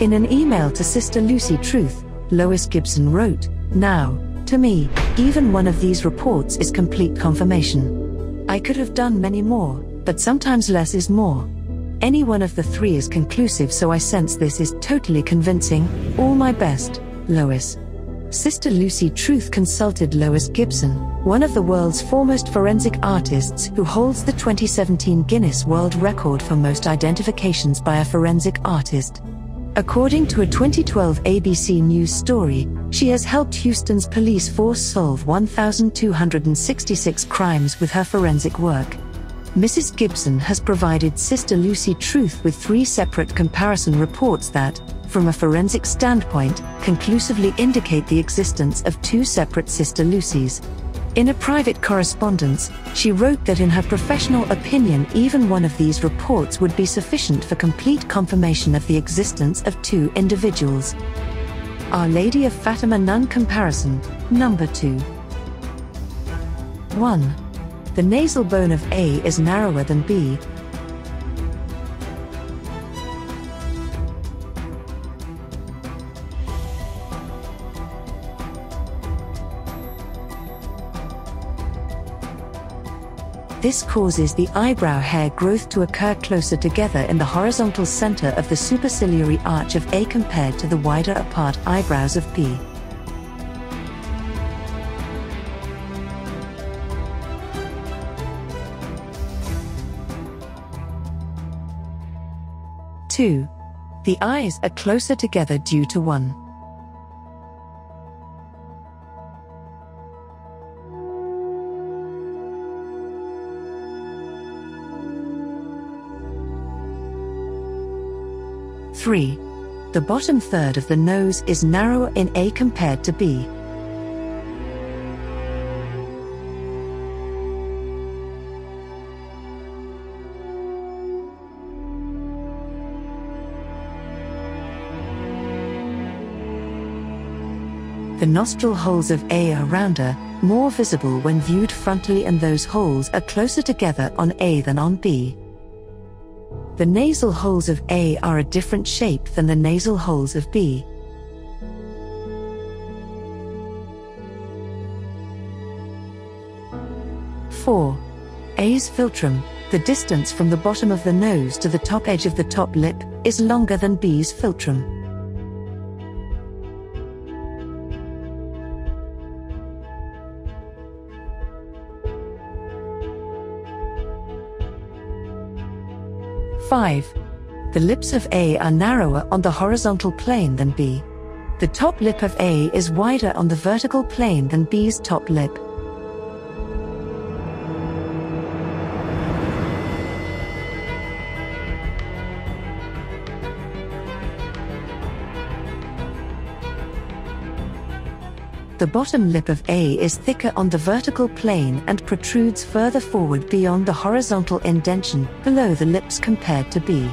In an email to Sister Lucy Truth, Lois Gibson wrote, "Now, to me, even one of these reports is complete confirmation. I could have done many more, but sometimes less is more. Any one of the three is conclusive, so I sense this is totally convincing. All my best, Lois." Sister Lucy Truth consulted Lois Gibson, one of the world's foremost forensic artists who holds the 2017 Guinness World Record for most identifications by a forensic artist. According to a 2012 ABC News story, she has helped Houston's police force solve 1,266 crimes with her forensic work. Mrs. Gibson has provided Sister Lucy Truth with 3 separate comparison reports that, from a forensic standpoint, conclusively indicate the existence of 2 separate Sister Lucys. In a private correspondence, she wrote that in her professional opinion even one of these reports would be sufficient for complete confirmation of the existence of 2 individuals. Our Lady of Fatima Nun Comparison, Number 2. 1. The nasal bone of A is narrower than B. This causes the eyebrow hair growth to occur closer together in the horizontal center of the superciliary arch of A compared to the wider apart eyebrows of B. Two. The eyes are closer together due to 1. Three. The bottom third of the nose is narrower in A compared to B. The nostril holes of A are rounder, more visible when viewed frontally, and those holes are closer together on A than on B. The nasal holes of A are a different shape than the nasal holes of B. Four. A's philtrum, the distance from the bottom of the nose to the top edge of the top lip, is longer than B's philtrum. Five. The lips of A are narrower on the horizontal plane than B. The top lip of A is wider on the vertical plane than B's top lip. The bottom lip of A is thicker on the vertical plane and protrudes further forward beyond the horizontal indention below the lips compared to B.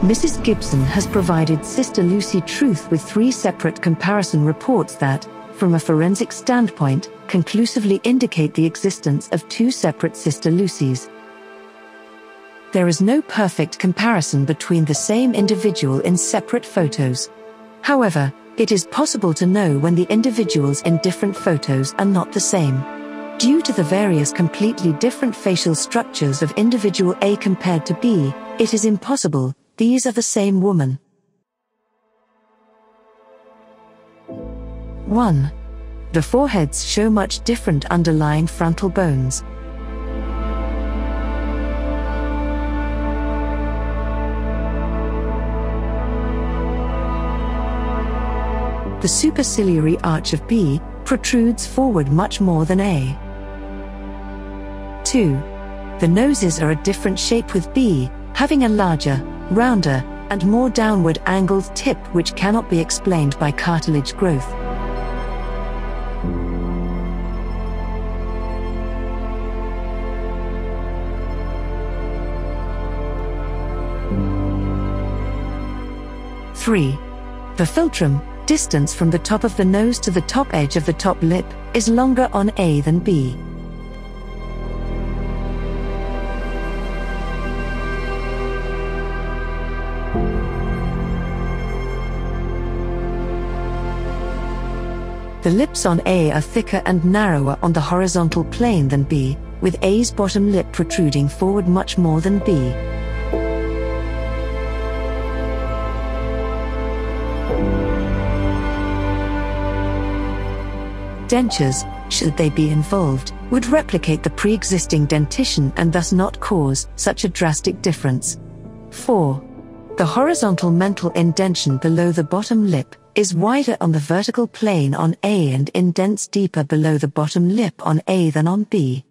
Mrs. Gibson has provided Sister Lucy Truth with 3 separate comparison reports that, from a forensic standpoint, conclusively indicate the existence of two separate Sister Lucies. There is no perfect comparison between the same individual in separate photos. However, it is possible to know when the individuals in different photos are not the same. Due to the various completely different facial structures of individual A compared to B, it is impossible these are the same woman. 1. The foreheads show much different underlying frontal bones. The superciliary arch of B protrudes forward much more than A. 2. The noses are a different shape with B, having a larger, rounder, and more downward angled tip which cannot be explained by cartilage growth. Three. The philtrum, distance from the top of the nose to the top edge of the top lip, is longer on A than B. The lips on A are thicker and narrower on the horizontal plane than B, with A's bottom lip protruding forward much more than B. Dentures, should they be involved, would replicate the pre-existing dentition and thus not cause such a drastic difference. 4. The horizontal mental indentation below the bottom lip is wider on the vertical plane on A and indents deeper below the bottom lip on A than on B.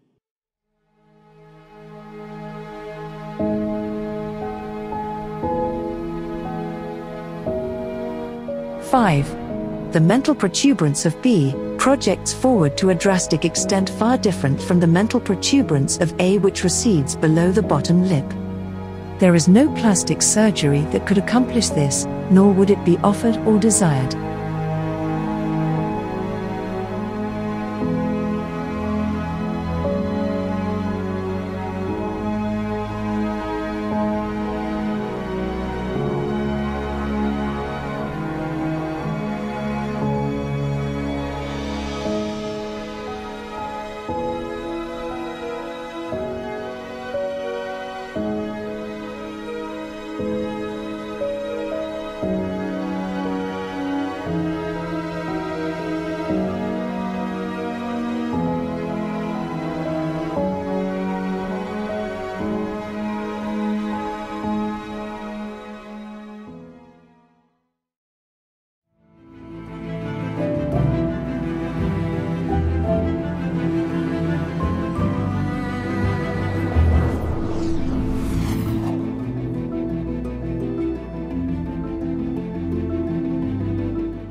Five. The mental protuberance of B projects forward to a drastic extent far different from the mental protuberance of A, which recedes below the bottom lip. There is no plastic surgery that could accomplish this, nor would it be offered or desired.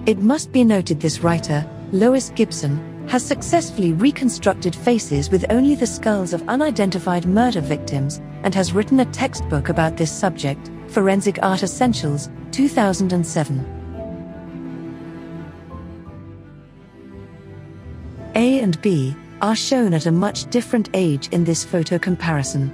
It must be noted this writer, Lois Gibson, has successfully reconstructed faces with only the skulls of unidentified murder victims and has written a textbook about this subject, Forensic Art Essentials, 2007. A and B are shown at a much different age in this photo comparison.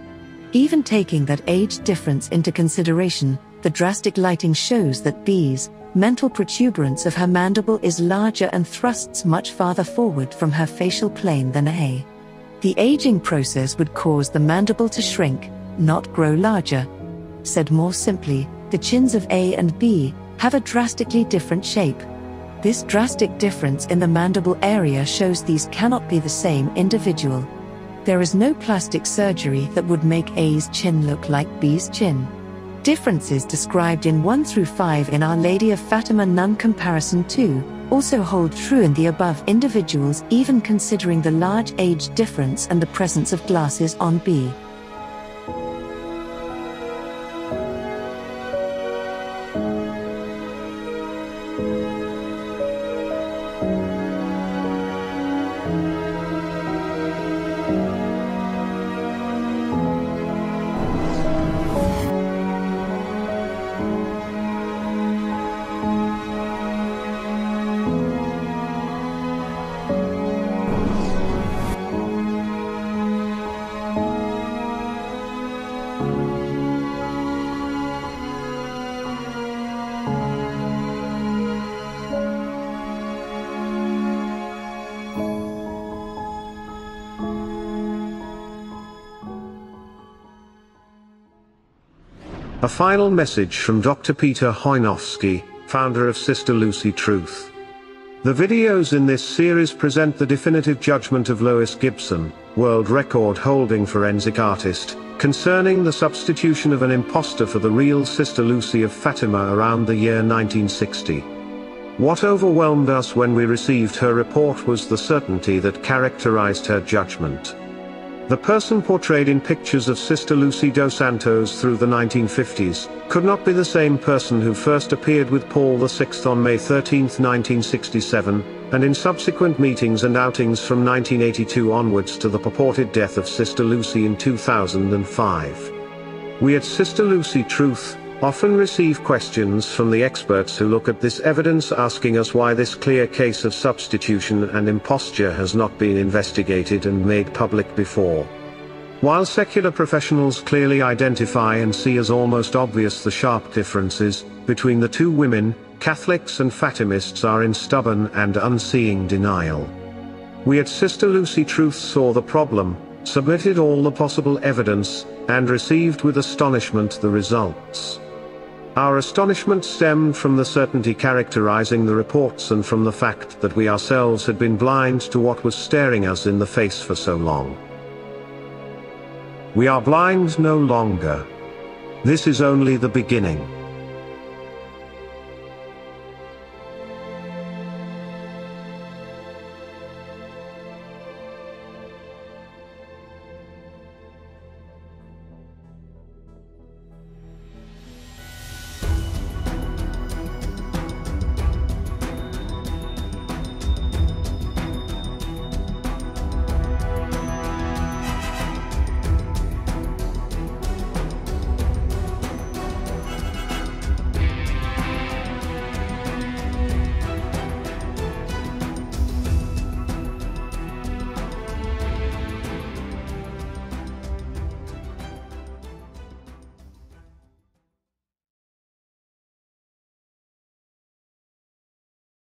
Even taking that age difference into consideration, the drastic lighting shows that B's mental protuberance of her mandible is larger and thrusts much farther forward from her facial plane than A. The aging process would cause the mandible to shrink, not grow larger. Said more simply, the chins of A and B have a drastically different shape. This drastic difference in the mandible area shows these cannot be the same individual. There is no plastic surgery that would make A's chin look like B's chin. Differences described in 1 through 5 in Our Lady of Fatima Nun Comparison 2 also hold true in the above individuals, even considering the large age difference and the presence of glasses on B. A final message from Dr. Peter Hoynowski, founder of Sister Lucy Truth. The videos in this series present the definitive judgment of Lois Gibson, world record-holding forensic artist, concerning the substitution of an impostor for the real Sister Lucy of Fatima around the year 1960. What overwhelmed us when we received her report was the certainty that characterized her judgment. The person portrayed in pictures of Sister Lucy dos Santos through the 1950s could not be the same person who first appeared with Paul VI on May 13, 1967, and in subsequent meetings and outings from 1982 onwards to the purported death of Sister Lucy in 2005. We at Sister Lucy Truth often receive questions from the experts who look at this evidence, asking us why this clear case of substitution and imposture has not been investigated and made public before. While secular professionals clearly identify and see as almost obvious the sharp differences between the two women, Catholics and Fatimists are in stubborn and unseeing denial. We at Sister Lucy Truth saw the problem, submitted all the possible evidence, and received with astonishment the results. Our astonishment stemmed from the certainty characterizing the reports and from the fact that we ourselves had been blind to what was staring us in the face for so long. We are blind no longer. This is only the beginning.